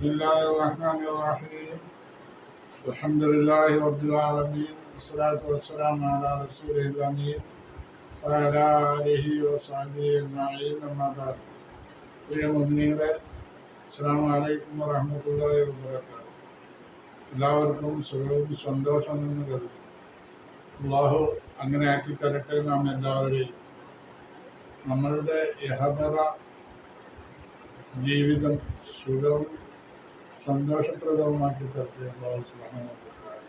بسم الله الرحمن الرحيم الحمد لله رب العالمين والصلاة والسلام على رسوله الأمين وعلى آله وصحبه أجمعين أما بعد പ്രിയ മുഅ്മിനീങ്ങളെ അസ്സലാമു അലൈക്കും വറഹ്മത്തുള്ളാഹി വബറകാതുഹു. എല്ലാവർക്കും സുഖവും സന്തോഷം എന്ന് കരുതുന്നു. അല്ലാഹു അങ്ങനെ ആക്കി തരട്ടെ നാം എല്ലാവരെയും. നമ്മളുടെ ഇഹപറ ജീവിതം സുഖവും സന്തോഷപ്രദവുമാക്കി തരട്ടെ അല്ലാഹു സുബ്ഹാനഹു വ തആല.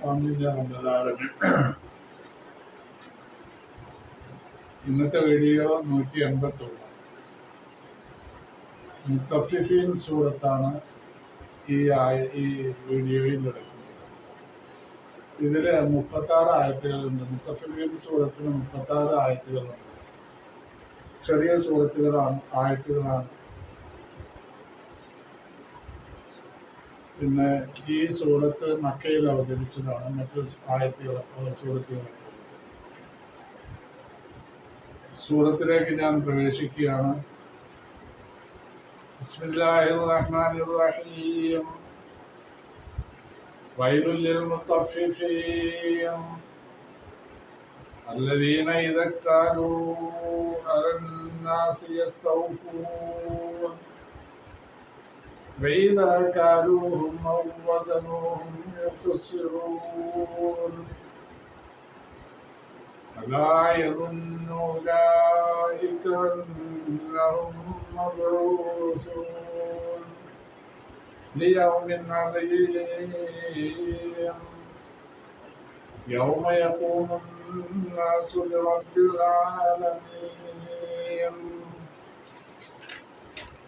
ആമീൻ യാ റബ്ബൽ ആലമീൻ. ഇന്നത്തെ വീഡിയോ 181 മുത്തഫിഫീൻ സൂറത്താണ് ഈ വീഡിയോയിൽ എടുക്കുന്നത്. ഇതിൽ 36 ആയത്തുകളുണ്ട്. മുത്തഫിഫീൻ സൂറത്തിന് 36 ആയത്തുകളുണ്ട്. ചെറിയ ആയത്തുകളാണ്. പിന്നെ ഈ സൂറത്ത് മക്കയിൽ അവതരിച്ചതാണ്. മറ്റു സൂറത്തുകളൊക്കെ സൂറത്തിലേക്ക് ഞാൻ പ്രവേശിക്കുകയാണ്. ബിസ്മില്ലാഹിർ റഹ്മാനിർ റഹീം. വൈലുൽ ലിൽ മുത്തഫിഫീൻ الذين إذا اكتالوا على الناس يستوفون وإذا كالوهم أو وزنوهم يخسرون ألا يظن أولئك أنهم مبعوثون ليوم عظيم يوم يقوم الناس لرب العالمين.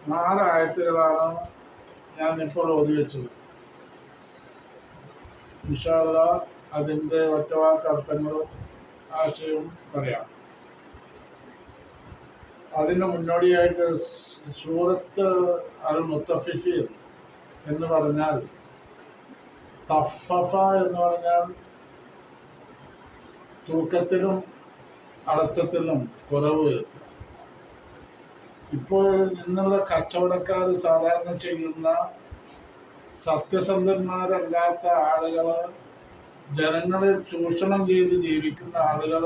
4 ആയത്തുകളാണ് ഞാൻ ഇപ്പോൾ ഓതി വെച്ചത്. ഇൻഷാ അല്ലാഹ് അതിൻ്റെ ഒറ്റവാക്ക് അർത്ഥങ്ങളും ആശയവും പറയാം. അതിന് മുന്നോടിയായിട്ട് സൂറത്ത് അൽ മുത്തഫിഫീൻ എന്ന് പറഞ്ഞാൽ, തഫഫ എന്ന് പറഞ്ഞാൽ തൂക്കത്തിലും അളത്തത്തിലും കുറവ്. ഇപ്പോൾ ഇന്നുള്ള കച്ചവടക്കാർ സാധാരണ ചെയ്യുന്ന സത്യസന്ധന്മാരല്ലാത്ത ആളുകൾ, ജനങ്ങളെ ചൂഷണം ചെയ്ത് ജീവിക്കുന്ന ആളുകൾ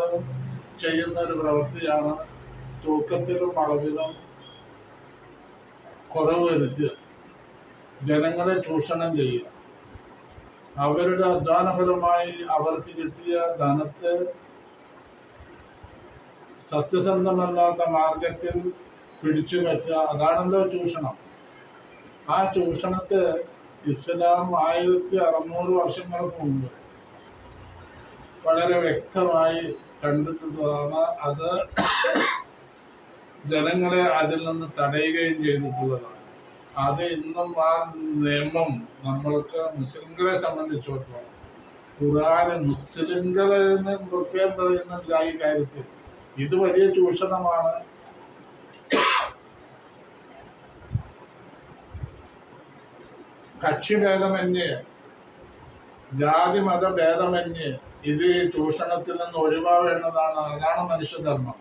ചെയ്യുന്ന ഒരു പ്രവൃത്തിയാണ് തൂക്കത്തിലും അളവിലും കുറവ് വരുത്തുക, ജനങ്ങളെ ചൂഷണം ചെയ്യുക. അവരുടെ അധ്വാനപരമായി അവർക്ക് കിട്ടിയ ധനത്തെ സത്യസന്ധമല്ലാത്ത മാർഗത്തിൽ പിടിച്ചു വെക്കുക, അതാണല്ലോ ചൂഷണം. ആ ചൂഷണത്തെ ഇസ്ലാം 1600 വർഷങ്ങൾക്ക് മുമ്പ് വളരെ വ്യക്തമായി കണ്ടിട്ടുള്ളതാണ്. അത് ജനങ്ങളെ അതിൽ നിന്ന് തടയുകയും ചെയ്തിട്ടുള്ളതാണ്. അത് ഇന്നും ആ നിയമം നമ്മൾക്ക് മുസ്ലിങ്ങളെ സംബന്ധിച്ചിടത്തോളം, ഖുർആന് മുസ്ലിങ്ങളെ പ്രത്യേകം പറയുന്നില്ല ഈ കാര്യത്തിൽ. ഇത് വലിയ ചൂഷണമാണ്. കക്ഷിഭേദമന്യേ, ജാതി മതഭേദമന്യേ ഇത് ചൂഷണത്തിൽ നിന്ന് ഒഴിവാവേണ്ടതാണ്. അതാണ് മനുഷ്യധർമ്മം.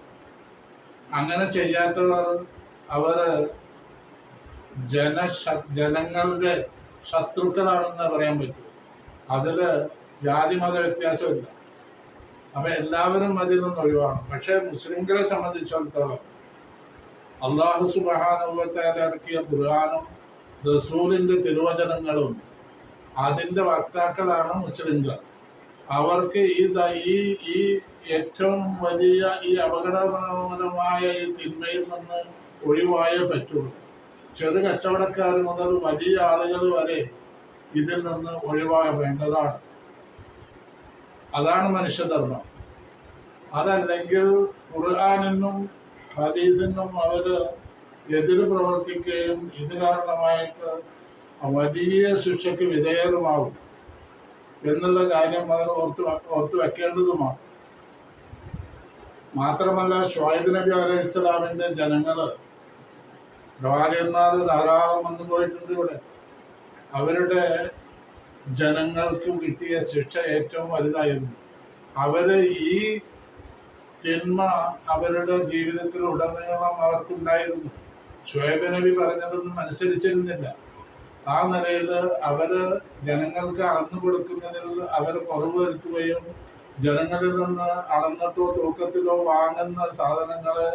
അങ്ങനെ ചെയ്യാത്തവർ അവര് ജനങ്ങളുടെ ശത്രുക്കളാണെന്ന് പറയാൻ പറ്റും. അതില് ജാതി മത വ്യത്യാസമില്ല. അപ്പൊ എല്ലാവരും അതിൽ നിന്ന് ഒഴിവാണ്. പക്ഷെ മുസ്ലിംകളെ സംബന്ധിച്ചിടത്തോളം അല്ലാഹു സുബ്ഹാനഹു വ തആല ഇറക്കിയ ഖുർആനും റസൂലിന്റെ തിരുവചനങ്ങളും അതിന്റെ വക്താക്കളാണ് മുസ്ലിംകൾ. അവർക്ക് ഈ ഏറ്റവും വലിയ ഈ അപകടകരമായ ഈ തിന്മയിൽ നിന്ന് ഒഴിവായേ പറ്റുള്ളൂ. ചെറു കച്ചവടക്കാർ മുതൽ വലിയ ആളുകൾ വരെ ഇതിൽ നിന്ന് ഒഴിവാകേണ്ടതാണ്. അതാണ് മനുഷ്യധർമ്മം. അതല്ലെങ്കിൽ ഖുർആനിനും ഹദീസിനും അവര് എതിര് പ്രവർത്തിക്കുകയും ഇത് കാരണമായിട്ട് വലിയ ശിക്ഷയ്ക്ക് വിധേയരുമാകും എന്നുള്ള കാര്യം അവർ ഓർത്തു വെക്കേണ്ടതുമാണ്. മാത്രമല്ല, ശുഐബ് നബി അലൈഹിസ്സലാമിന്റെ ജനങ്ങള്, പ്രവാചകന്മാർ ധാരാളം വന്നു പോയിട്ടുണ്ട് ഇവിടെ. അവരുടെ ജനങ്ങൾക്ക് കിട്ടിയ ശിക്ഷ ഏറ്റവും വലുതായിരുന്നു. അവര് ഈ തിന്മ അവരുടെ ജീവിതത്തിൽ ഉടനീളം അവർക്കുണ്ടായിരുന്നു. ശുഐബ് നബി പറഞ്ഞതൊന്നും അനുസരിച്ചിരുന്നില്ല. ആ നിലയിൽ അവര് ജനങ്ങൾക്ക് അളന്നു കൊടുക്കുന്നതിൽ അവർ കുറവ് വരുത്തുകയും ജനങ്ങളിൽ നിന്ന് അളന്നിട്ടോ തൂക്കത്തിലോ വാങ്ങുന്ന സാധനങ്ങള്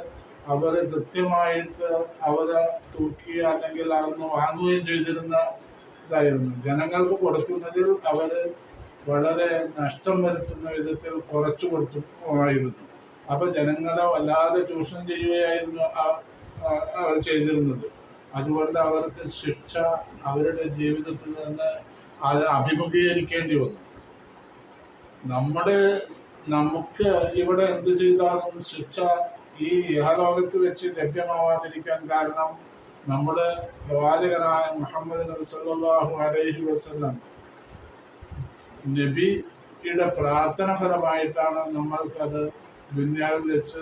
അവര് കൃത്യമായിട്ട് അവര് തൂക്കി അല്ലെങ്കിൽ അളന്ന് വാങ്ങുകയും ചെയ്തിരുന്ന ഇതായിരുന്നു. ജനങ്ങൾക്ക് കൊടുക്കുന്നതിൽ അവര് വളരെ നഷ്ടം വരുത്തുന്ന വിധത്തിൽ കുറച്ചു കൊടുത്തുമായിരുന്നു. അപ്പൊ ജനങ്ങളെ വല്ലാതെ ചൂഷണം ചെയ്യുകയായിരുന്നു അവർ ചെയ്തിരുന്നത്. അതുകൊണ്ട് അവർക്ക് ശിക്ഷ അവരുടെ ജീവിതത്തിൽ നിന്ന് അത് അഭിമുഖീകരിക്കേണ്ടി വന്നു. നമുക്ക് ഇവിടെ എന്ത് ചെയ്താലും ശിക്ഷ ഈ ഇഹലോകത്ത് വെച്ച് ലഭ്യമാവാതിരിക്കാൻ കാരണം നമ്മുടെ പ്രവാചകനായ മുഹമ്മദ് നബി സല്ലല്ലാഹു അലൈഹി വസല്ലം നബിയുടെ പ്രാർത്ഥന ഫലമായിട്ടാണ് നമ്മൾക്കത് ദുന്യാവിൽ വെച്ച്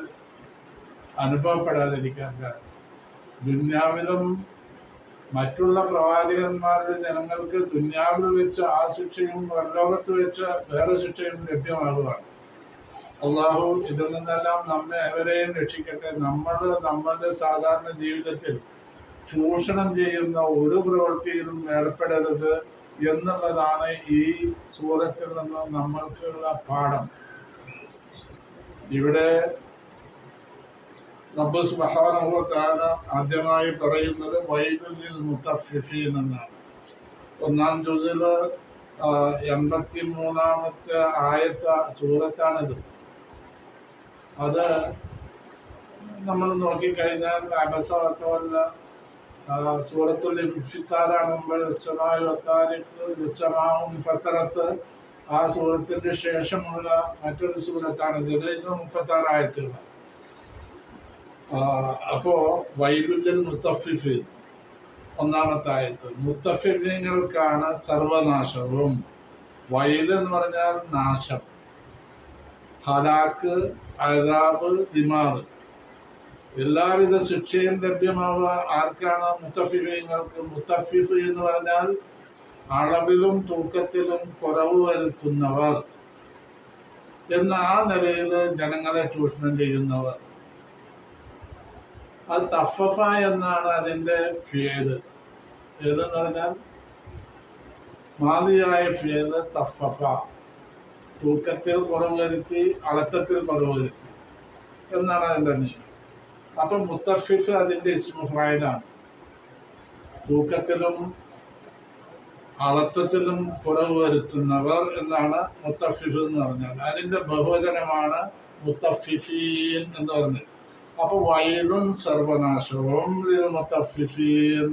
അനുഭവപ്പെടാതിരിക്കാൻ കാരണം. ദുന്യാവിലും മറ്റുള്ള പ്രവാചകന്മാരുടെ ജനങ്ങൾക്ക് ദുന്യാവിൽ വെച്ച് ആ ശിക്ഷയും പരലോകത്ത് വെച്ച് വേറെ ശിക്ഷയും ലഭ്യമാകുകയാണ്. അള്ളാഹു ഇതിൽ നിന്നെല്ലാം നമ്മെ എവരെയും രക്ഷിക്കട്ടെ. നമ്മളുടെ സാധാരണ ജീവിതത്തിൽ ചൂഷണം ചെയ്യുന്ന ഒരു പ്രവൃത്തിയിലും ഏർപ്പെടരുത് എന്നുള്ളതാണ് ഈ സൂറത്തിൽ നിന്ന് നമ്മൾക്കുള്ള പാഠം. ഇവിടെ റബ്ബ് സുബ്ഹാനഹു വ തആല ആദ്യമായി പറയുന്നത് വൈലുൽ ലിൽ മുത്തഫിഫീൻ എന്നാണ്. ഒന്നാം ജുസില് 83-ാമത്തെ സൂറത്താണിത്. അത് നമ്മൾ നോക്കിക്കഴിഞ്ഞാൽ അബസവത്തവല്ല സൂറത്തുൽ ഇൻഫിത്താറാണ്. ഫത്തറത്ത് ആ സൂറത്തിന്റെ ശേഷമുള്ള മറ്റൊരു സൂറത്താണ് ഇത്. 36 ആയത്തുകൾ. അപ്പോ വൈലുൽ മുത്തഫിഫീൻ ഒന്നാമത്തെ ആയത്ത്. മുത്തഫിഫീങ്ങൾക്കാണ് സർവനാശവും. വൈൽ എന്ന് പറഞ്ഞാൽ നാശം, ഹലാക്ക്, അദാബ്, ദിമാർ, എല്ലാവിധ ശിക്ഷയും ലഭ്യമാവുക ആർക്കാണ്? മുത്തഫിഫീങ്ങൾക്ക്. മുത്തഫിഫ് എന്ന് പറഞ്ഞാൽ അളവിലും തൂക്കത്തിലും കുറവ് വരുത്തുന്നവർ എന്ന ആ നിലയിൽ ജനങ്ങളെ ചൂഷണം ചെയ്യുന്നവർ. അത് തഫഫ എന്നാണ് അതിന്റെ ഫിയല്. ഏതെന്ന് പറഞ്ഞാൽ മാദിയായ ഫിയല് തഫഫ, തൂക്കത്തിൽ കുറവ് വരുത്തി, അളത്തത്തിൽ കുറവ് വരുത്തി എന്നാണ് അതിന്റെ നിയമം. അപ്പൊ മുത്തഫിഫ് അതിന്റെ ഇസ്മു ഫായിലാണ്. തൂക്കത്തിലും അളത്തത്തിലും കുറവ് വരുത്തുന്നവർ എന്നാണ് മുത്തഫിഫ് എന്ന് പറഞ്ഞാൽ. അതിന്റെ ബഹുവചനമാണ് മുത്തഫിഫീൻ എന്ന് പറഞ്ഞത്. അപ്പൊ വയലും സർവനാശവും മുത്തഫിഫീൻ,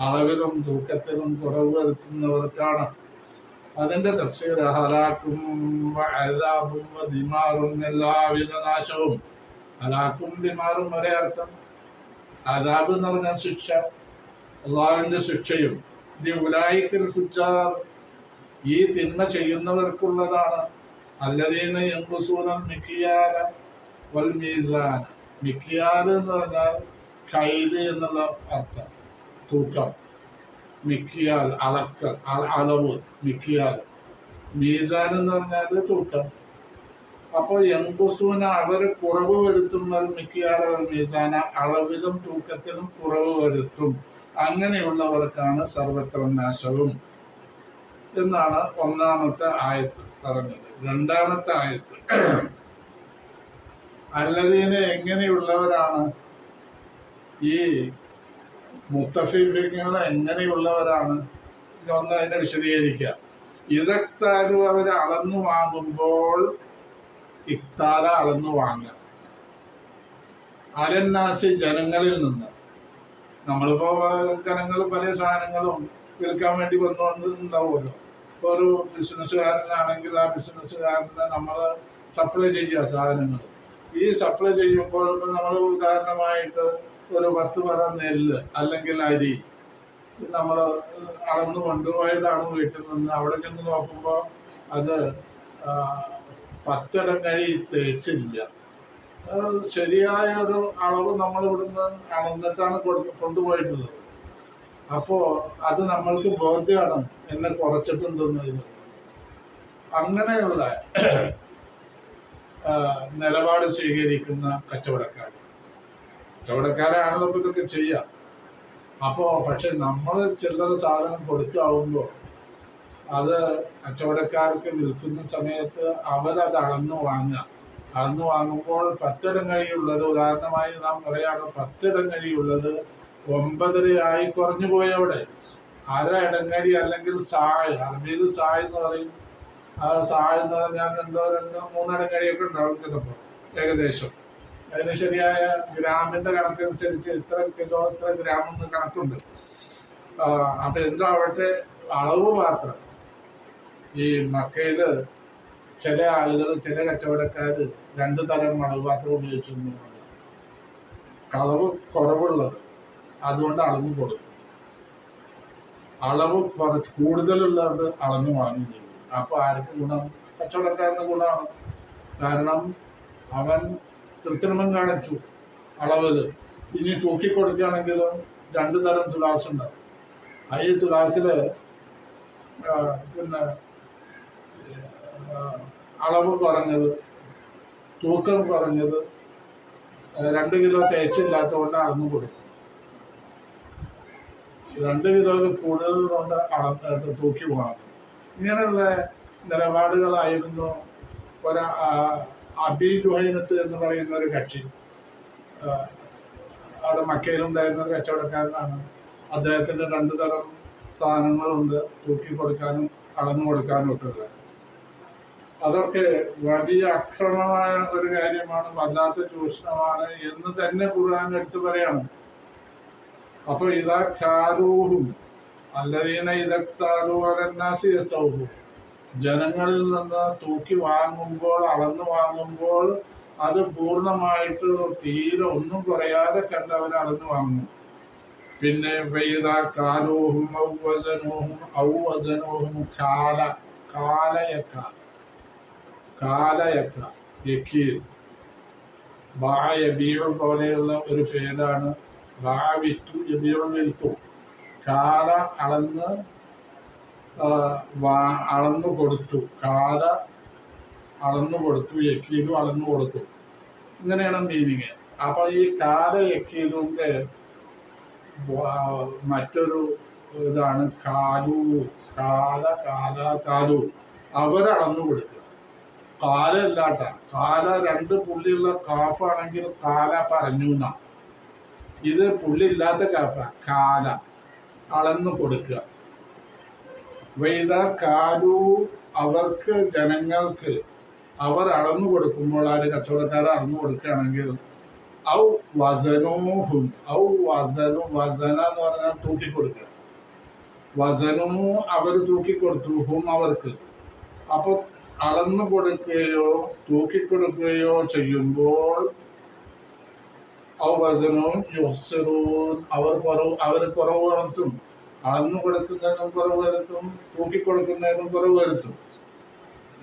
അളവിലും തൂക്കത്തിലും കുറവ് വരുത്തുന്നവർക്കാണ്. അതിന്റെ തഫ്സീർ ഹലാക്കും അദാബും ദിമാറും, എല്ലാവിധ നാശവും. ഹലാക്കും ദിമാറും ഒരേ അർത്ഥം. അദാബ് എന്ന് പറഞ്ഞാൽ ശിക്ഷ, അള്ളാഹുവിന്റെ ശിക്ഷയും. ഉലൈക്കൽ ഫുജ്ജാർ, ഈ തിന്മ ചെയ്യുന്നവർക്കുള്ളതാണ്. അല്ലദീന യൻഖുസൂനൽ മിക്യാല വൽ മീസാൻ. മിക്യാൽ എന്ന് പറഞ്ഞാൽ കൈല് എന്നുള്ള അർത്ഥം, തൂക്കം. മിക്യാൽ അളക്കൽ, അളവ്, മിക്യാൽ. മീസാൻ എന്ന് പറഞ്ഞാൽ തൂക്കം. അപ്പോൾ യൻഖുസൂന അവര് കുറവ് വരുത്തും, മിക്യാല വൽ മീസാന, അളവിലും തൂക്കത്തിലും കുറവ് വരുത്തും. അങ്ങനെയുള്ളവർക്കാണ് സർവത്ര നാശവും എന്നാണ് ഒന്നാമത്തെ ആയത്ത് പറഞ്ഞത്. രണ്ടാമത്തെ ആയത്ത് അല്ലദീനെ എങ്ങനെയുള്ളവരാണ്? ഈ മുത്തഫിഫീങ്ങൾ എങ്ങനെയുള്ളവരാണ്? ഇതൊന്ന് അതിനെ വിശദീകരിക്കുക. ഇതക്താലും അവർ അളന്നു വാങ്ങുമ്പോൾ ഇക്താല അളന്നു വാങ്ങുക. അലന്നാസി ജനങ്ങളിൽ നിന്ന്. നമ്മളിപ്പോ ജനങ്ങൾ പല സാധനങ്ങളും വിൽക്കാൻ വേണ്ടി വന്നുകൊണ്ടുണ്ടാവുമല്ലോ. ഇപ്പൊ ഒരു ബിസിനസ്സുകാരനാണെങ്കിൽ ആ ബിസിനസ്സുകാരനെ നമ്മൾ സപ്ലൈ ചെയ്യുക സാധനങ്ങൾ. ഈ സപ്ലൈ ചെയ്യുമ്പോൾ നമ്മൾ ഉദാഹരണമായിട്ട് ഒരു 10 പറ നെല്ല് അല്ലെങ്കിൽ അരി നമ്മൾ അളന്നു കൊണ്ടുപോയതാണ് വീട്ടിൽ നിന്ന്. അവിടെ ചെന്ന് നോക്കുമ്പോൾ അത് 10 ഇടം കഴി തേച്ചില്ല. ശരിയായ ഒരു അളവ് നമ്മൾ ഇവിടുന്ന് അളന്നിട്ടാണ് കൊണ്ടുപോയിട്ടുള്ളത്. അപ്പോ അത് നമ്മൾക്ക് ബോധ്യമാണ് എന്നെ കുറച്ചിട്ടുണ്ടെന്ന്. അങ്ങനെയുള്ള നിലപാട് സ്വീകരിക്കുന്ന കച്ചവടക്കാരാണല്ലോ ഇപ്പൊ ഇതൊക്കെ ചെയ്യാം. അപ്പോൾ പക്ഷെ നമ്മൾ ചില്ലറ സാധനം കൊടുക്കാവുമ്പോൾ അത് കച്ചവടക്കാർക്ക് വിൽക്കുന്ന സമയത്ത് അവരത് അളന്നു വാങ്ങുമ്പോൾ 10 ഇടങ്ങഴിയുള്ളത്, ഉദാഹരണമായി നാം പറയാണ് 10 ഇടങ്ങഴിയുള്ളത് 9.5 ആയി കുറഞ്ഞു പോയി. അവിടെ അര ഇടങ്ങഴി അല്ലെങ്കിൽ സായ്, അറബിയിൽ സായ് എന്ന് പറയും. ആ സായ് എന്ന് പറഞ്ഞാൽ 2-3 ഇടങ്ങഴിയൊക്കെ ഉണ്ടാവും ചിലപ്പോൾ ഏകദേശം. അതിന് ശരിയായ ഗ്രാമിന്റെ കണക്കനുസരിച്ച് ഇത്ര കിലോ ഇത്ര ഗ്രാം എന്ന് കണക്കുണ്ട്. അപ്പൊ എന്താവട്ടെ, അളവ് മാത്രം. ഈ മക്കയില് ചില ആളുകൾ, ചില കച്ചവടക്കാര് 2 തരം അളവ് പാത്രം ഉപയോഗിച്ചിരുന്നു. കളവ് കുറവുള്ളത് അതുകൊണ്ട് അളന്നു കൊടുക്കും, അളവ് കുറച്ച് കൂടുതലുള്ളത് അളന്നു വാങ്ങുകയും ചെയ്യും. അപ്പൊ ആർക്ക് ഗുണം? കച്ചവടക്കാരന് ഗുണമാണ്. കാരണം അവൻ കൃത്രിമം കാണിച്ചു അളവില്. ഇനി തൂക്കി കൊടുക്കുകയാണെങ്കിലും 2 തരം തുലാസ് ഉണ്ടാവും. ഈ തുലാസില് പിന്നെ അളവ് കുറഞ്ഞത്, തൂക്കം കുറഞ്ഞത് 2 കിലോ തേച്ചില്ലാത്തതുകൊണ്ട് അളന്നു കൊടുക്കും. 2 കിലോയിൽ കൂടുതൽ കൊണ്ട് തൂക്കി പോകണം. ഇങ്ങനെയുള്ള നിലപാടുകളായിരുന്നു അബി ജുഹൈനത്ത് എന്ന് പറയുന്ന ഒരു കക്ഷി. അവിടെ മക്കയിലുണ്ടായിരുന്ന ഒരു കച്ചവടക്കാരനാണ്. അദ്ദേഹത്തിന് 2 തരം സാധനങ്ങളുണ്ട്, തൂക്കി കൊടുക്കാനും അളന്നു കൊടുക്കാനും ഒക്കെ ഉള്ളത്. അതൊക്കെ വലിയ അക്രമമായ ഒരു കാര്യമാണ്, വല്ലാത്ത ചൂഷണമാണ് എന്ന് തന്നെ ഖുർആൻ എടുത്തു പറയണം. അപ്പൊ ഇതാ ഖാലൂഹും അല്ലദീന ഇദക്താലൂ അലന്നാസി യസ്തൗഹു, ജനങ്ങളിൽ നിന്ന് തൂക്കി വാങ്ങുമ്പോൾ, അളന്നു വാങ്ങുമ്പോൾ അത് പൂർണ്ണമായിട്ട് തീരെ ഒന്നും കുറയാതെ കണ്ടവർ അളന്നു വാങ്ങും. പിന്നെ വൈദാ കാലൂഹും ഔ വസനൂഹും കാലയക്ക യക്കീൽ ബായബീഴ് പോലെയുള്ള ഒരു ഫേലാണ്. വിറ്റു എബീഴ് വിൽക്കും. കാല അളന്നു കൊടുത്തു, കാല അളന്നു കൊടുത്തു, യക്കീലും അളന്നു കൊടുത്തു. ഇങ്ങനെയാണ് മീനിങ്. അപ്പൊ ഈ കാല യക്കീലിന്റെ മറ്റൊരു ഇതാണ് കാലു. കാലു അവരളന്നു കൊടുക്കുക. കാല അല്ലാട്ട, കാല 2 പുള്ളിയുള്ള കാഫാണെങ്കിൽ കാല പറഞ്ഞു എന്നാ. ഇത് പുള്ളില്ലാത്ത കാഫ, കാല അളന്നു കൊടുക്കുക. വൈദ കാലു അവർക്ക്, ജനങ്ങൾക്ക് അവർ അളന്നു കൊടുക്കുമ്പോൾ, ആര് കച്ചവടക്കാരെ അളന്നു കൊടുക്കുകയാണെങ്കിൽ ഔ വസനൂഹും, വസന എന്ന് പറഞ്ഞാൽ തൂക്കിക്കൊടുക്കുക. വസനൂ അവർ തൂക്കിക്കൊടുത്തു, ഹും അവർക്ക്. അപ്പൊ അളന്നു കൊടുക്കുകയോ തൂക്കിക്കൊടുക്കുകയോ ചെയ്യുമ്പോൾ ഔ വസനൂൻ യുഹ്സിറൂൻ, അവർ കുറവ് വരുത്തും. അളന്നു കൊടുക്കുന്നതിനും കുറവ് വരുത്തും, തൂക്കിക്കൊടുക്കുന്നതിനും കുറവ് വരുത്തും.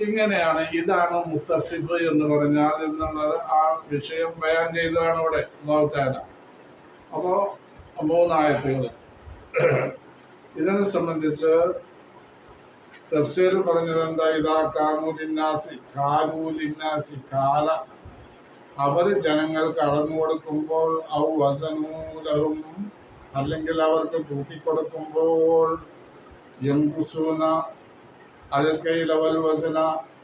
ഇങ്ങനെയാണ്. ഇതാണ് മുത്തഫിഫ് എന്ന് പറഞ്ഞാൽ എന്നുള്ളത് ആ വിഷയം ബയാൻ ചെയ്തതാണ് ഇവിടെ നോത്താന. അപ്പോ 3 ആയത്തുകൾ. ഇതിനെ സംബന്ധിച്ച് തഫ്സീർ പറഞ്ഞത് എന്താ? ഇതാ ലിന്നാസി കാല അവർ ജനങ്ങൾക്ക് അളന്നു കൊടുക്കുമ്പോൾ, ഔ വസനൂലഹും അല്ലെങ്കിൽ അവർക്ക് തൂക്കിക്കൊടുക്കുമ്പോൾ, യംകുസൂന അൽക്കൈലവൽ വസന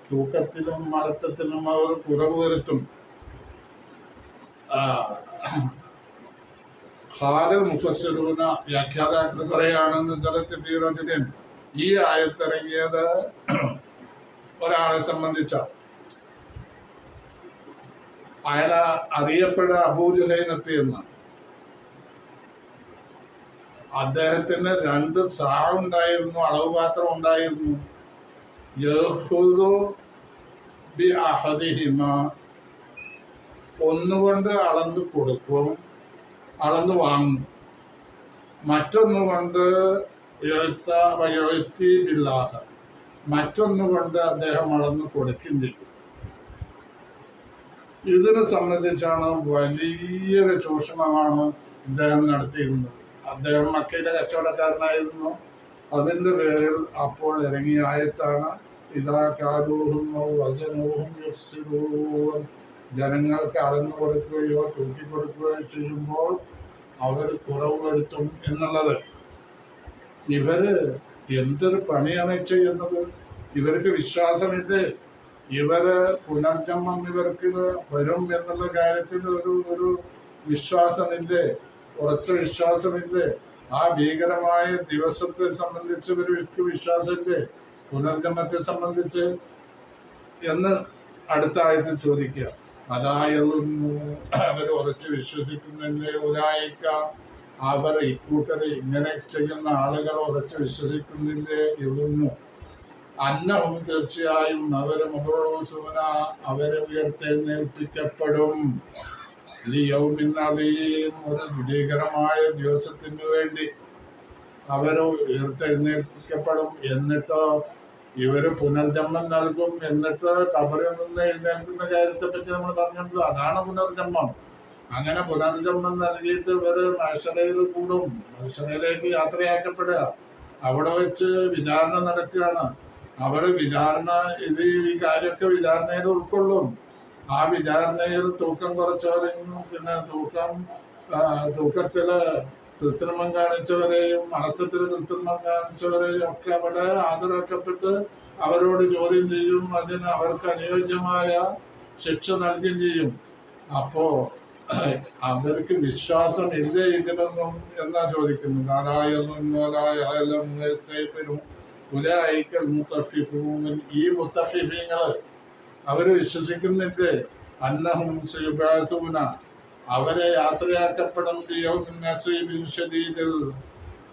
തൂക്കത്തിലും അളത്തത്തിലും അവർ കുറവ് വരുത്തും. ഖാലൽ മുഫസ്സിറൂന, വ്യാഖ്യാതാക്കൾ പറയാണെന്ന് സ്ഥലത്ത് ഈ ആയത്തിറങ്ങിയത് ഒരാളെ സംബന്ധിച്ച, അയാളെ അറിയപ്പെട്ട അബൂ ജുഹൈനത്ത് എന്ന്. അദ്ദേഹത്തിന് 2 സാ ഉണ്ടായിരുന്നു, അളവ് പാത്രം ഉണ്ടായിരുന്നു. യഹുദു ബി അഹദിഹിമ, ഒന്നുകൊണ്ട് അളന്ന് കൊടുക്കും, അളന്ന് വാങ്ങും. മറ്റൊന്നുകൊണ്ട് മറ്റൊന്നുകൊണ്ട് അദ്ദേഹം അളന്ന് കൊടുക്കുകയും ചെയ്യും. ഇതിനെ സംബന്ധിച്ചാണ് വലിയൊരു ചൂഷണമാണ് ഇദ്ദേഹം നടത്തിയിരുന്നത്. അദ്ദേഹം മക്കയിലെ കച്ചവടക്കാരനായിരുന്നു. അതിൻ്റെ പേരിൽ അപ്പോൾ ഇറങ്ങിയ ആയത്താണ് ഇദാ കാലൂഹും വസനൂഹും യുഹ്സിറൂൻ, ജനങ്ങൾക്ക് അളന്നു കൊടുക്കുകയോ തൂക്കി കൊടുക്കുകയോ ചെയ്യുമ്പോൾ അവർ കുറവ് വരുത്തും എന്നുള്ളത്. ഇവര് എന്തൊരു പണിയാണ് ചെയ്യുന്നത്? ഇവർക്ക് വിശ്വാസമില്ലേ? ഇവര് പുനർജന്മം ഇവർക്ക് വരും എന്നുള്ള കാര്യത്തിൽ ഒരു വിശ്വാസമില്ലേ? ഉറച്ച വിശ്വാസമില്ലേ? ആ ഭീകരമായ ദിവസത്തെ സംബന്ധിച്ച് ഇവർക്ക് വിശ്വാസമില്ലേ? പുനർജന്മത്തെ സംബന്ധിച്ച് എന്ന് അടുത്ത ആയത്തിൽ ചോദിക്കുക. അതായിരുന്നു അവർ ഉറച്ചു വിശ്വസിക്കുന്നില്ലേ? ഉലായിക്ക, അവർ ഇക്കൂട്ടർ ഇങ്ങനെ ചെയ്യുന്ന ആളുകൾ ഉറച്ചു വിശ്വസിക്കുന്നില്ലേ? ഇതൊന്നു അന്നവും തീർച്ചയായും അവരെ മുഖോസൂന, അവരെ ഉയർത്തെഴുന്നേൽപ്പിക്കപ്പെടും. ലിയൗമിന്നലീം, ഒരു ഭീകരമായ ദിവസത്തിനു വേണ്ടി അവരെ ഉയർത്തെഴുന്നേൽപ്പിക്കപ്പെടും. എന്നിട്ടോ ഇവര് പുനർജന്മം നൽകും. എന്നിട്ട് കബറിൽ നിന്ന് എഴുന്നേൽക്കുന്ന കാര്യത്തെ പറ്റി നമ്മൾ പറഞ്ഞല്ലോ, അതാണ് പുനർജന്മം. അങ്ങനെ പുനർജന്മം നൽകിയിട്ട് ഇവര് മഹ്ശറയിൽ കൂടും. മഹ്ശറയിലേക്ക് യാത്രയാക്കപ്പെടുക. അവിടെ വെച്ച് വിചാരണ നടക്കുകയാണ്. അവിടെ വിചാരണ ഈ കാര്യമൊക്കെ വിചാരണയിൽ ഉൾക്കൊള്ളും. ആ വിചാരണയിൽ തൂക്കം കുറച്ചവരെയും പിന്നെ തൂക്കത്തില് കൃത്രിമം കാണിച്ചവരെയും അളത്തത്തിൽ കൃത്രിമം കാണിച്ചവരെയും ഒക്കെ അവിടെ ഹാജരാക്കപ്പെട്ട് അവരോട് ചോദ്യം ചെയ്യും. അതിന് അവർക്ക് അനുയോജ്യമായ ശിക്ഷ നൽകുകയും ചെയ്യും. അപ്പോ അവർക്ക് വിശ്വാസം ഇല്ലേ ഇതിനൊന്നും എന്നാ ചോദിക്കുന്നത്. ഈ മുത്തഫിഫീങ്ങള് അവര് വിശ്വസിക്കുന്നില്ലേ? അന്നഹും സയുബഅസൂന, അവരെ യാത്രയാക്കപ്പെടും.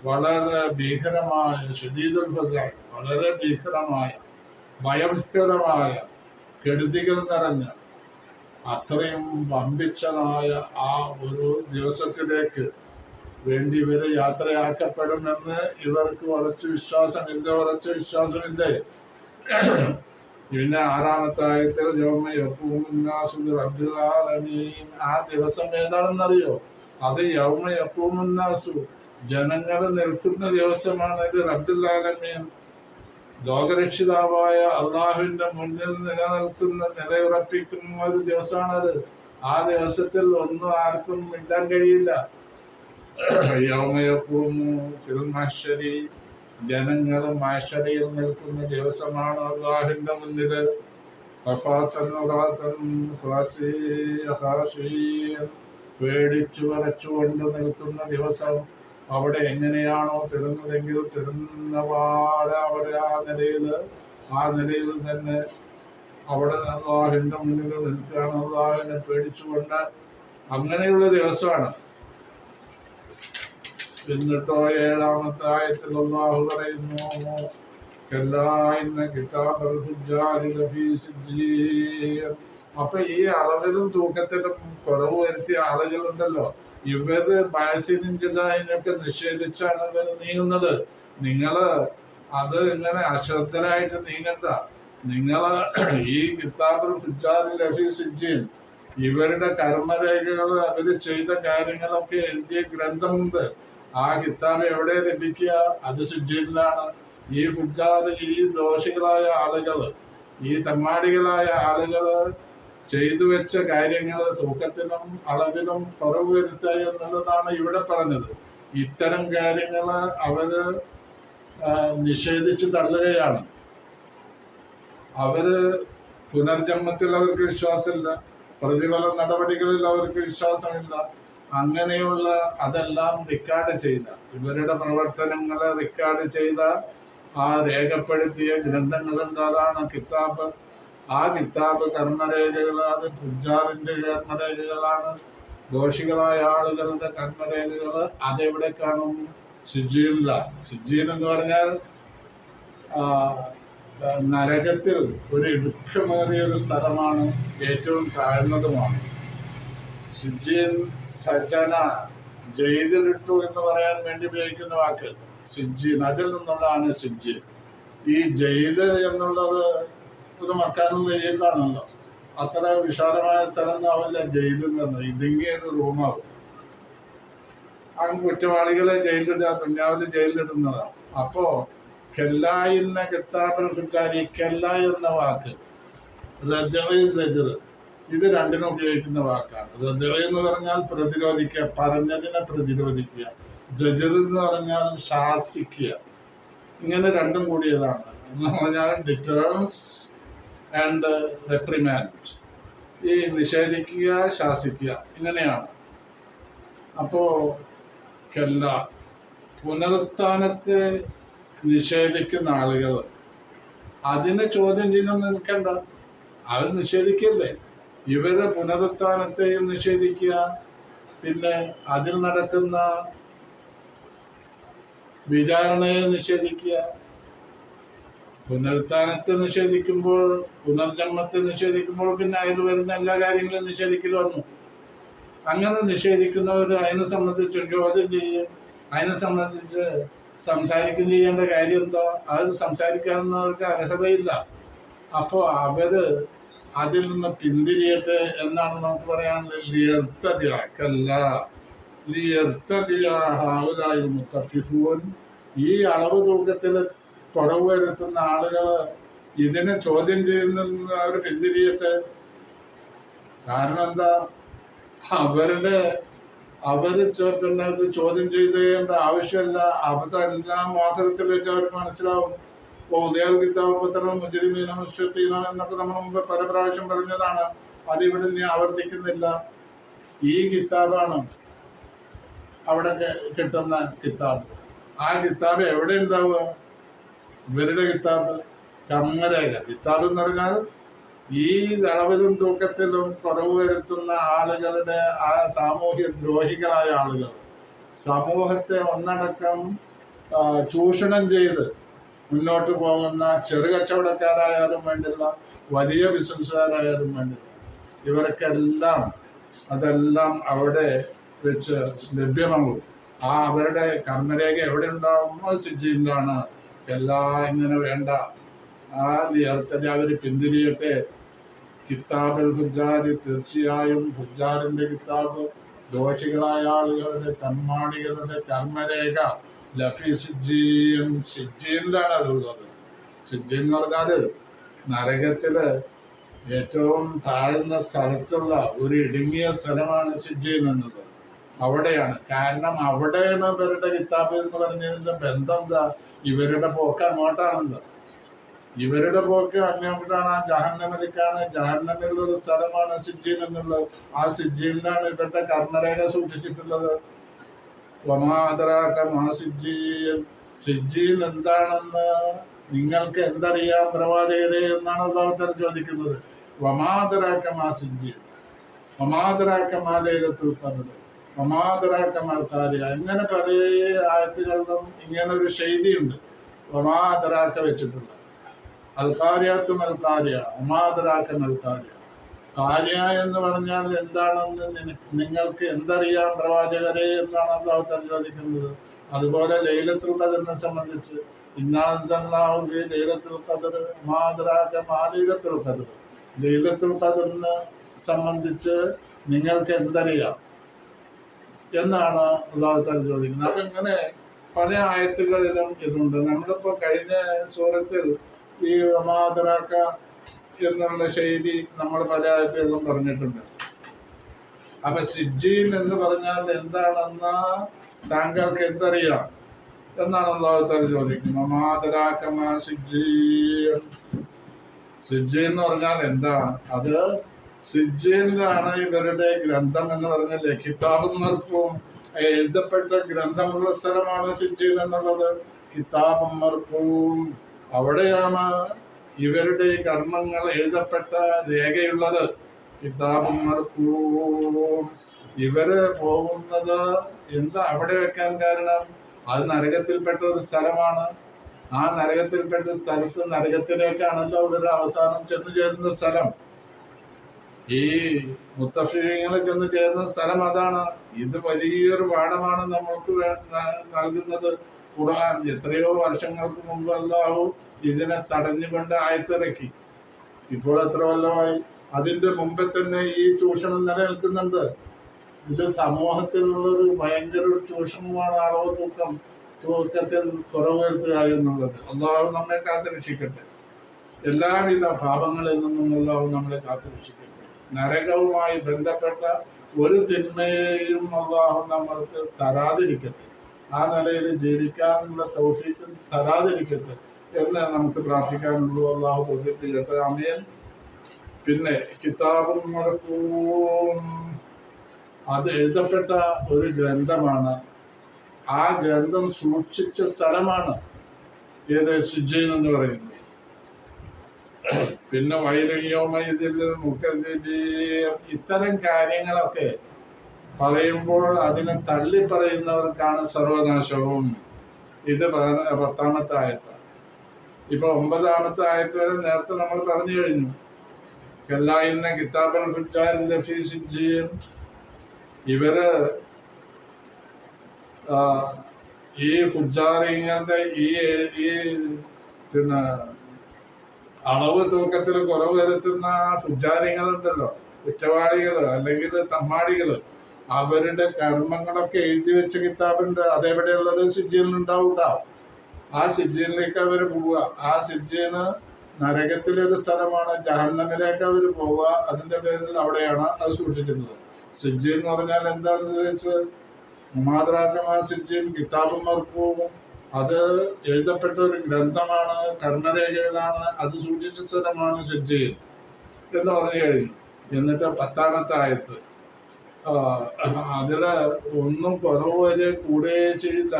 വളരെ ഭീകരമായ ഷദീദുൽ ഫസഅ, വളരെ ഭീകരമായ ഭയഭീകരമായ കെടുതികൾ നിറഞ്ഞ അത്രയും വമ്പിച്ചതായ ആ ഒരു ദിവസത്തിലേക്ക് വേണ്ടി ഇവര് യാത്രയാക്കപ്പെടുമെന്ന് ഇവർക്ക് ഉറച്ചു വിശ്വാസമില്ലേ? പിന്നെ ആറാമത്തെ ആയത്തിൽ ആ ദിവസം ഏതാണെന്നറിയോ? അത് യൗമ യഖൂമുന്നാസു, ജനങ്ങൾ നിൽക്കുന്ന ദിവസമാണ്. ഇത് റബ്ബുൽ ആലമീൻ, ലോകരക്ഷിതാവായ അള്ളാഹുവിന്റെ മുന്നിൽ നിലയുറപ്പിക്കുന്ന ഒരു ദിവസമാണത്. ആ ദിവസത്തിൽ ഒന്നും ആർക്കും മിണ്ടാൻ കഴിയില്ല. യൗമ യഖൂമു ഫിൽ മഹ്ശരി, ജനങ്ങൾ മഹ്ശറിയിൽ നിൽക്കുന്ന ദിവസമാണ് അള്ളാഹുവിന്റെ മുന്നില്. പേടിച്ചു വരച്ചുകൊണ്ട് നിൽക്കുന്ന ദിവസം. അവിടെ എങ്ങനെയാണോ തരുന്നതെങ്കിൽ തരുന്നപാടെ അവിടെ ആ നിലയിൽ തന്നെ അവിടെ അള്ളാഹുവിന്റെ മുന്നിൽ നിൽക്കുകയാണ്, അള്ളാഹുവിനെ പേടിച്ചുകൊണ്ട്. അങ്ങനെയുള്ള ദിവസമാണ്. എന്നിട്ടോ ഏഴാമത്തെ ആയത്തിൽ അല്ലാഹു പറയുന്നു, അപ്പൊ ഈ അളവിലും തൂക്കത്തിലും കുറവ് വരുത്തിയ ആളുകളുണ്ടല്ലോ, ഇവര് ബഅസിനും ജസാഇനൊക്കെ നിഷേധിച്ചാണ് ഇവർ നീങ്ങുന്നത്. നിങ്ങള് അത് ഇങ്ങനെ അശ്രദ്ധരായിട്ട് നീങ്ങണ്ട. നിങ്ങള് ഈ കിതാബുൽ ഫുജ്ജാരിൽ ലഫീ സിജ്ജീൻ, ഇവരുടെ കർമ്മരേഖകൾ, അവര് ചെയ്ത കാര്യങ്ങളൊക്കെ എഴുതിയ ഗ്രന്ഥമുണ്ട്. ആ കിതാബ് എവിടെ ലഭിക്കുക? അത് സിജ്ജീനിലാണ്. ഈ ഫുജ്ജാർ, ഈ ദോഷികളായ ആളുകള്, ഈ തമ്മാടികളായ ആളുകള് ചെയ്തു വെച്ച കാര്യങ്ങള് തൂക്കത്തിനും അളവിലും കുറവ് വരുത്തുക എന്നുള്ളതാണ് ഇവിടെ പറഞ്ഞത്. ഇത്തരം കാര്യങ്ങള് അവര് നിഷേധിച്ച് തള്ളുകയാണ്. അവര് പുനർജന്മത്തിൽ അവർക്ക് വിശ്വാസമില്ല, പ്രതിഫല നടപടികളിൽ അവർക്ക് വിശ്വാസമില്ല. അങ്ങനെയുള്ള അതെല്ലാം റെക്കോർഡ് ചെയ്ത, ഇവരുടെ പ്രവർത്തനങ്ങളെ റെക്കോർഡ് ചെയ്ത ആ രേഖപ്പെടുത്തിയ ഗ്രന്ഥങ്ങളുണ്ട്. അതാണ് കിതാബ്. ആ കിതാബ് കർമ്മരേഖകൾ, അത് ഫുജ്ജാറിന്റെ കർമ്മരേഖകളാണ്. ദോഷികളായ ആളുകളുടെ കർമ്മരേഖകൾ അതെവിടെ കാണും? സിജ്ജീനില. സിജ്ജീൻ എന്ന് പറഞ്ഞാൽ നരകത്തിൽ ഒരു ഇടുക്കമേറിയ ഒരു സ്ഥലമാണ്, ഏറ്റവും താഴ്ന്നതുമാണ്. സിജ്ജീൻ, സജന, ജയിലിലിട്ടു എന്ന് പറയാൻ വേണ്ടി ഉപയോഗിക്കുന്ന വാക്ക് സിജ്ജീൻ. അതിൽ നിന്നുള്ളതാണ് സിജ്ജീൻ. ഈ ജയില് എന്നുള്ളത് ഒരു മക്കാനും നെയ്യക്കാണല്ലോ. അത്ര വിശാലമായ സ്ഥലം ആവില്ല ജയിൽ എന്ന് പറഞ്ഞാൽ. ഇടുങ്ങിയ ഒരു റൂമാവും. ആ കുറ്റവാളികളെ ജയിലിലിടുക, ദുന്യാവില് ജയിലിലിടുന്നതാണ്. അപ്പോ കെല്ലായിന്ന കിതാബുൽ ഫുജ്ജാരി, കെല്ല എന്ന വാക്ക് റജറി സജർ, ഇത് രണ്ടിനും ഉപയോഗിക്കുന്ന വാക്കാണ്. റദ്അ എന്ന് പറഞ്ഞാൽ പ്രതിരോധിക്കുക, പറഞ്ഞതിനെ പ്രതിരോധിക്കുക. ജജർ എന്ന് പറഞ്ഞാൽ ശാസിക്കുക. ഇങ്ങനെ രണ്ടും കൂടിയതാണ്. എന്ന് പറഞ്ഞാൽ ഡിറ്ററൻസ് ആൻഡ് റെപ്രിമാൻഡ്. ഈ നിഷേധിക്കുക, ശാസിക്കുക, ഇങ്ങനെയാണ്. അപ്പോ പുനരുത്ഥാനത്തെ നിഷേധിക്കുന്ന ആളുകൾ അതിനെ ചോദ്യം ചെയ്യാൻ നിൽക്കണ്ട, അവർ നിഷേധിക്കല്ലേ. ഇവര് പുനരുത്ഥാനത്തെയും നിഷേധിക്കുക, പിന്നെ അതിൽ നടക്കുന്ന വിചാരണയെ നിഷേധിക്കുക. പുനരുത്ഥാനത്തെ നിഷേധിക്കുമ്പോൾ, പുനർജന്മത്തെ നിഷേധിക്കുമ്പോൾ പിന്നെ അതിൽ വരുന്ന എല്ലാ കാര്യങ്ങളും നിഷേധിക്കൽ വന്നു. അങ്ങനെ നിഷേധിക്കുന്നവർ അതിനെ സംബന്ധിച്ച് ചോദ്യം ചെയ്യും, അതിനെ സംബന്ധിച്ച് സംസാരിക്കുകയും ചെയ്യേണ്ട കാര്യം എന്താ? അത് സംസാരിക്കാനൊന്നവർക്ക് അർഹതയില്ല. അപ്പോൾ അവര് അതിൽ നിന്ന് പിന്തിരിയട്ടെ എന്നാണ് നമുക്ക് പറയാനുള്ളത്. ഈ അളവ് തൂക്കത്തിൽ കുറവ് വരുത്തുന്ന ആളുകൾ ഇതിനെ ചോദ്യം ചെയ്യുന്ന അവർ പിന്തിരിയട്ടെ. കാരണം എന്താ? അവര് പിന്നെ ഇത് ചോദ്യം ചെയ്യേണ്ട ആവശ്യമില്ല. അതെല്ലാം ആഖിറത്തിൽ വെച്ച് അവർക്ക് മനസ്സിലാവും. ഉദയാൽ കിതാബ് പത്രം മുജരിമീന മുശ്രിഖീനാണ് എന്നൊക്കെ നമ്മൾ മുമ്പ് പല പ്രാവശ്യം പറഞ്ഞതാണ്. അതിവിടെ നീ ആവർത്തിക്കുന്നില്ല. ഈ കിതാബാണ് അവിടെ കിട്ടുന്ന കിതാബ്. ആ കിതാബ് എവിടെ ഉണ്ടാവുക? ഇവരുടെ കിതാബ്, കർമ്മരേഖ. കിതാബ് എന്ന് പറഞ്ഞാൽ ഈ അളവിലും തൂക്കത്തിലും കുറവ് വരുത്തുന്ന ആളുകളുടെ ആ സാമൂഹ്യ ദ്രോഹികളായ ആളുകൾ, സമൂഹത്തെ ഒന്നടക്കം ചൂഷണം ചെയ്ത് മുന്നോട്ട് പോകുന്ന ചെറു കച്ചവടക്കാരായാലും വേണ്ടില്ല, വലിയ ബിസിനസ്സുകാരായാലും വേണ്ടില്ല, ഇവർക്കെല്ലാം അതെല്ലാം അവിടെ വെച്ച് ലഭ്യമാകും. അവരുടെ കർമ്മരേഖ എവിടെ ഉണ്ടാവും? സിജിയിലാണ്. ഇങ്ങനെ വേണ്ട. അർത്ഥത്തിൽ അവർ പിന്തിരിയട്ടെ. കിതാബുൽ ഫുജാരി, തീർച്ചയായും ഫുജാറിന്റെ കിതാബ്, ദോഷികളായ ആളുകളുടെ, തന്മാടികളുടെ കർമ്മരേഖ ലഫി സിജ്ജീൻ, സിജ്ജീനിലാണ് അതുള്ളത്. സിജ്ജീൻ എന്ന് പറഞ്ഞാൽ നരകത്തില് ഏറ്റവും താഴ്ന്ന സ്ഥലത്തുള്ള ഒരു ഇടുങ്ങിയ സ്ഥലമാണ് സിജ്ജീൻ എന്നത്. അവിടെയാണ്. കാരണം അവിടെയാണ് ഇവരുടെ കിതാബ് എന്ന് പറഞ്ഞതിന്റെ ബന്ധം എന്താ? ഇവരുടെ പോക്ക് അങ്ങോട്ടാണല്ലോ. ഇവരുടെ പോക്ക് അങ്ങോട്ടാണ്. ആ ജഹന്നമിലേക്കാണ്. ജഹന്നമിലുള്ള ഒരു സ്ഥലമാണ് സിജ്ജീൻ എന്നുള്ളത്. ആ സിജ്ജീനിലാണ് ഇവരുടെ കർമ്മരേഖ സൂക്ഷിച്ചിട്ടുള്ളത്. സിജ്ജീൻ എന്താണെന്ന് നിങ്ങൾക്ക് എന്തറിയാം പ്രവാചകരെ എന്നാണ് അല്ലാഹു ചോദിക്കുന്നത്. വമാദറാക്കമാ സിജ്ജീൻ, വമാദറാക്കമാ ലൈലത്തുൽ ഖദ്ർ, വമാദറാക്കമാൽ ഖാരിയ. ഇങ്ങനെ പല ആയത്തുകളിലും ഇങ്ങനൊരു ശൈലിയുണ്ട്. വമാദറാക്ക വെച്ചിട്ടുണ്ട്. അൽ ഖാരിയത്തും അൽ ഖാരിയ, വമാദറാക്കൻ അൽ ഖാരിയ. ഖാരിയ എന്ന് പറഞ്ഞാൽ എന്താണെന്ന് നിങ്ങൾക്ക് എന്തറിയാം പ്രവാചകരെ എന്നാണ് അല്ലാഹു ചോദിക്കുന്നത്. അതുപോലെ ലൈലത്തുൽ ഖദ്റിനെ സംബന്ധിച്ച് ഇന്നാ അൻസൽനാഹു ഫീ ലൈലത്തുൽ ഖദ്ർ വമാ അദ്റാക മാ ലൈലത്തുൽ ഖദ്ർ. ലൈലത്തുൽ ഖദ്റിനെ സംബന്ധിച്ച് നിങ്ങൾക്ക് എന്തറിയാം എന്നാണ് അല്ലാഹു ചോദിക്കുന്നത്. അപ്പൊ ഇങ്ങനെ പല ആയത്തുകളിലും ഇതുണ്ട്. നമ്മളിപ്പോ കഴിഞ്ഞ സൂറത്തിൽ ഈ വമാ അദ്റാക എന്നുള്ള ശൈലി നമ്മൾ പല ആയത്തുകളിലും പറഞ്ഞിട്ടുണ്ട്. അപ്പൊ സിജ്ജീൻ എന്ന് പറഞ്ഞാൽ എന്താണെന്ന് താങ്കൾക്ക് എന്തറിയാം എന്നാണ് അല്ലാഹു തആല ചോദിക്കുന്നത്. വമാ അദ്റാക മാ സിജ്ജീൻ. സിജ്ജീൻ എന്ന് പറഞ്ഞാൽ എന്താ? അത് സിജ്ജീനിലാണ് ഇവരുടെ ഗ്രന്ഥം എന്ന് പറഞ്ഞാൽ കിതാബും മർഫൂം, എഴുതപ്പെട്ട ഗ്രന്ഥമുള്ള സ്ഥലമാണ് സിജ്ജീൻ എന്നുള്ളത്. കിതാബും മർഫൂം, അവിടെയാണ് ഇവരുടെ കർമ്മങ്ങൾ എഴുതപ്പെട്ട രേഖയുള്ളത്. കിതാബും മർഫൂം. ഇവര് പോകുന്നത് എന്താ അവിടെ വെക്കാൻ കാരണം? അത് നരകത്തിൽപ്പെട്ട ഒരു സ്ഥലമാണ്. ആ നരകത്തിൽപ്പെട്ട സ്ഥലത്ത് നരകത്തിലേക്കാണല്ലോ ഇവരുടെ അവസാനം ചെന്നു ചേരുന്ന സ്ഥലം. ഈ മുത്തഫീങ്ങളെ ചെന്ന് ചേരുന്ന സ്ഥലം അതാണ്. ഇത് വലിയൊരു പാഠമാണ് നമ്മൾക്ക് നൽകുന്നത് ഖുർആൻ. എത്രയോ വർഷങ്ങൾക്ക് മുമ്പ് അല്ലാഹു ഇതിനെ തടഞ്ഞുകൊണ്ട് ആയത്തിറക്കി. ഇപ്പോൾ എത്ര കൊല്ലമായി? അതിന്റെ മുമ്പേ തന്നെ ഈ ചൂഷണം നിലനിൽക്കുന്നുണ്ട്. ഇത് സമൂഹത്തിലുള്ളൊരു ഭയങ്കര ഒരു ചൂഷണമാണ്. അളവ് തൂക്കത്തിൽ കുറവ് വരുത്തുക എന്നുള്ളത്. അല്ലാഹു നമ്മെ കാത്തുരക്ഷിക്കട്ടെ. എല്ലാവിധ പാപങ്ങളിൽ നിന്നും അല്ലാഹു നമ്മളെ കാത്തുരക്ഷിക്കട്ടെ. നരകവുമായി ബന്ധപ്പെട്ട ഒരു തിന്മയെയും അള്ളാഹു നമ്മൾക്ക് തരാതിരിക്കട്ടെ. ആ നിലയിൽ ജീവിക്കാനുള്ള തൗഫീഖ് തരാതിരിക്കട്ടെ എന്ന് നമുക്ക് പ്രാർത്ഥിക്കാനുള്ളൂ. അള്ളാഹു തൗഫീഖ് ചെയ്യട്ടെ. ആമീൻ. പിന്നെ കിതാബും മർഖൂം, അത് എഴുതപ്പെട്ട ഒരു ഗ്രന്ഥമാണ്. ആ ഗ്രന്ഥം സൂക്ഷിച്ച സ്ഥലമാണ് ഏത് സിജ്ജീൻ എന്ന് പറയുന്നത്. പിന്നെ വൈരയോമയിൽ ഇത്തരം കാര്യങ്ങളൊക്കെ പറയുമ്പോൾ അതിനെ തള്ളി പറയുന്നവർക്കാണ് സർവനാശവും. ഇത് 10-ാമത്തെ ആയത്താണ്. ഇപ്പൊ 9-ാമത്തെ ആയത്ത് വരെ നേരത്തെ നമ്മൾ പറഞ്ഞു കഴിഞ്ഞു. കല്ലായിന്ന കിതാബൽ ഫുജ്ജാരിൽ ലഫീ സിജ്ജീൻ. ഇവര് ഈ ഫുജ്ജാറിങ്ങളുടെ ഈ പിന്നെ അളവ് തൂക്കത്തിൽ കുറവ് വരുത്തുന്ന ഫുജ്ജാരിങ്ങളുണ്ടല്ലോ, കുറ്റവാളികള് അല്ലെങ്കിൽ തമ്മാടികള്, അവരുടെ കർമ്മങ്ങളൊക്കെ എഴുതി വെച്ച കിതാബുണ്ട്. അതെവിടെയുള്ളത്? സിജ്ജീനിലുണ്ടാവും. ആ സിജ്ജീനിലേക്ക് അവർ പോവുക. ആ സിജ്ജീന് നരകത്തിലൊരു സ്ഥലമാണ്. ജഹന്നമിലേക്ക് അവർ പോവുക. അതിന്റെ പേരിൽ അവിടെയാണ് അത് സൂക്ഷിക്കുന്നത്. സിജ്ജീൻ എന്ന് പറഞ്ഞാൽ എന്താന്ന് ചോദിച്ചാൽ മാതൃകമായ സിജ്ജീൻ കിതാബും മർഖൂം, അത് എഴുതപ്പെട്ട ഒരു ഗ്രന്ഥമാണ്, കർമ്മരേഖകളാണ്, അത് സൂക്ഷിച്ച സ്ഥലമാണ് സിജ്ജീൻ എന്ന് പറഞ്ഞു കഴിഞ്ഞു. എന്നിട്ട് 10-ാമത്തെ ആയത്ത്, അതില് ഒന്നും കുറവ് വരെ കൂടുകയേ ചെയ്യില്ല.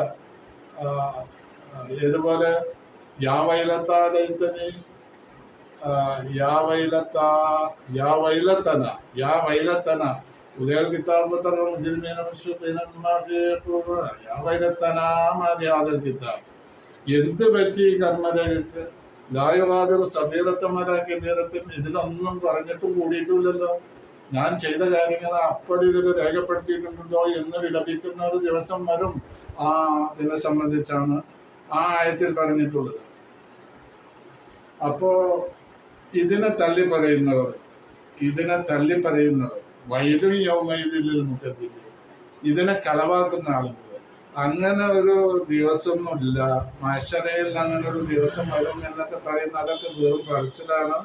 ഇതുപോലെ യാ വൈലത്തന ഉദയൽ കിതാബ് കിതാബ്. എന്ത് പറ്റി ഈ കർമ്മരേഖക്ക്? ലായുവാദർ സബീറത്തമരാക്കി ബീറത്തിൽ ഇതിലൊന്നും കുറഞ്ഞിട്ടും കൂടിയിട്ടില്ലല്ലോ. ഞാൻ ചെയ്ത കാര്യങ്ങൾ അപ്പടി ഇതിൽ രേഖപ്പെടുത്തിയിട്ടുണ്ടല്ലോ എന്ന് വിലപിക്കുന്ന ഒരു ദിവസം വരും. ആ ഇതിനെ സംബന്ധിച്ചാണ് ആ ആയത്തിൽ പറഞ്ഞിട്ടുള്ളത്. അപ്പോ ഇതിനെ തള്ളി പറയുന്നവർ വൈലും യൗമൈദിൽ മുഖദ്ദിബീൻ, ഇതിനെ കളവാക്കുന്ന ആളുകൾ. അങ്ങനെ ഒരു ദിവസമൊന്നുമില്ല മഹ്ശറയിൽ, അങ്ങനെ ഒരു ദിവസം വരും എന്നൊക്കെ പറയുന്ന അതൊക്കെ വെറും പറച്ചിലാണ്.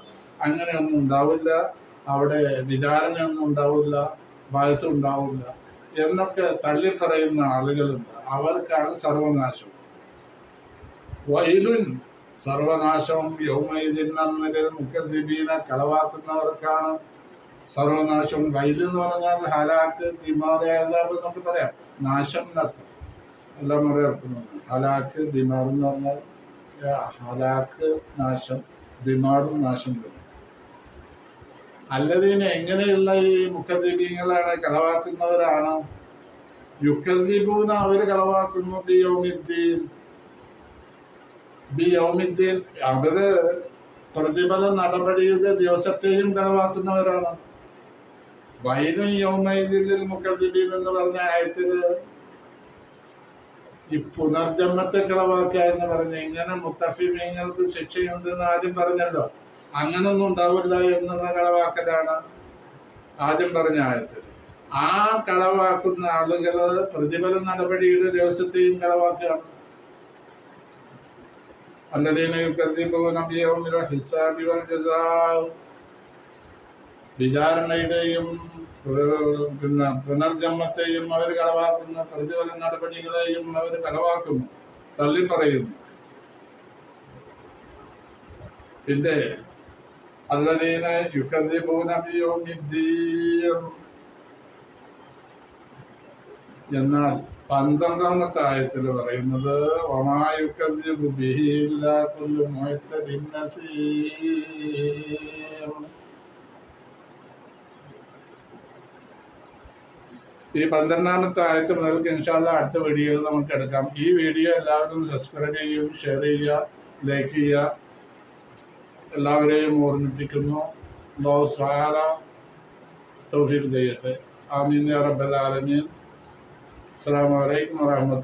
അങ്ങനെയൊന്നും ഉണ്ടാവില്ല. അവിടെ വിചാരണയൊന്നും ഉണ്ടാവില്ല, വയസ്സ് ഉണ്ടാവില്ല എന്നൊക്കെ തള്ളിപ്പറയുന്ന ആളുകളുണ്ട്. അവർക്കാണ് സർവനാശം. വൈലുൻ, സർവനാശവും യൗമൈദിൻ അന്നലിൽ മുഖദ്ദിബീനെ കളവാക്കുന്നവർക്കാണ് സർവനാശം. വൈല് എന്ന് പറഞ്ഞാൽ ഹലാക്ക്, ദിമാർ, ഏതാണ്ട് നമുക്ക് പറയാം, നാശം എന്നർത്ഥം. എല്ലാം ഒരേ അർത്ഥമാണ്. ഹലാക്ക്, ദിമാർ എന്ന് പറഞ്ഞാൽ ഹലാക്ക് നാശം, ദിമാറും നാശം തന്നെ. അല്ലതീന് എങ്ങനെയുള്ള ഈ മുഖദ്ദിബീങ്ങളാണ്, കളവാക്കുന്നവരാണ്. യുക്കദ്ദിബൂന, അവര് കളവാക്കുന്നു. ബിയൗമിദ്ദീൻ, അവര് പ്രതിഫല നടപടിയുടെ ദിവസത്തെയും കളവാക്കുന്നവരാണ്. വൈലും യൗമൈദിൽ മുഖദ്ദിബീൻ എന്ന് പറഞ്ഞ ആയത്തില് ഈ പുനർജന്മത്തെ കളവാക്കുക എന്ന് പറഞ്ഞ, ഇങ്ങനെ മുത്തഫിമീങ്ങൾക്ക് ശിക്ഷയുണ്ട് എന്ന് ആദ്യം പറഞ്ഞല്ലോ. അങ്ങനൊന്നും ഉണ്ടാവില്ല എന്നുള്ള കളവാക്കലാണ് ആദ്യം പറഞ്ഞ ആയത്തിൽ. ആ കളവാക്കുന്ന ആളുകള് പ്രതിഫല നടപടിയുടെ ദിവസത്തെയും കളവാക്കുകയാണ്. الذين يكذبون بيوم الحساب والجزاء, വിചാരണയുടെയും പിന്നെ പുനർജന്മത്തെയും അവർ കളവാക്കുന്നു, പ്രതിഫല നടപടികളെയും അവർ കളവാക്കുന്നു, തള്ളിപ്പറയുന്നു. പിന്നെ الذين يكذبون بيوم الدين എന്നാൽ 12-ാമത്തെ ആയത്തിൽ പറയുന്നത് വമാ യുകദ്ദിബു ബിഹി ഇല്ലാ കുല്ലു മുഅ്തദിൻ നസീം. ഈ 12-ാമത്തെ ആയത്ത് മുതൽക്ക് ഇൻഷാ അല്ലാഹ് അടുത്ത വീഡിയോയിൽ നമുക്ക് എടുക്കാം. ഈ വീഡിയോ എല്ലാവരും സബ്സ്ക്രൈബ് ചെയ്യുക, ഷെയർ ചെയ്യുക, ലൈക്ക് ചെയ്യുക. എല്ലാവരെയും ഓർമ്മിപ്പിക്കുന്നു. അല്ലാഹു സുബ്ഹാന തൗഫീഖ് ചെയ്യട്ടെ. ആമീൻ യാ റബ്ബൽ ആലമീൻ. അസ്സലാമു അലൈക്കും വറഹ്മത്തുള്ളാഹി.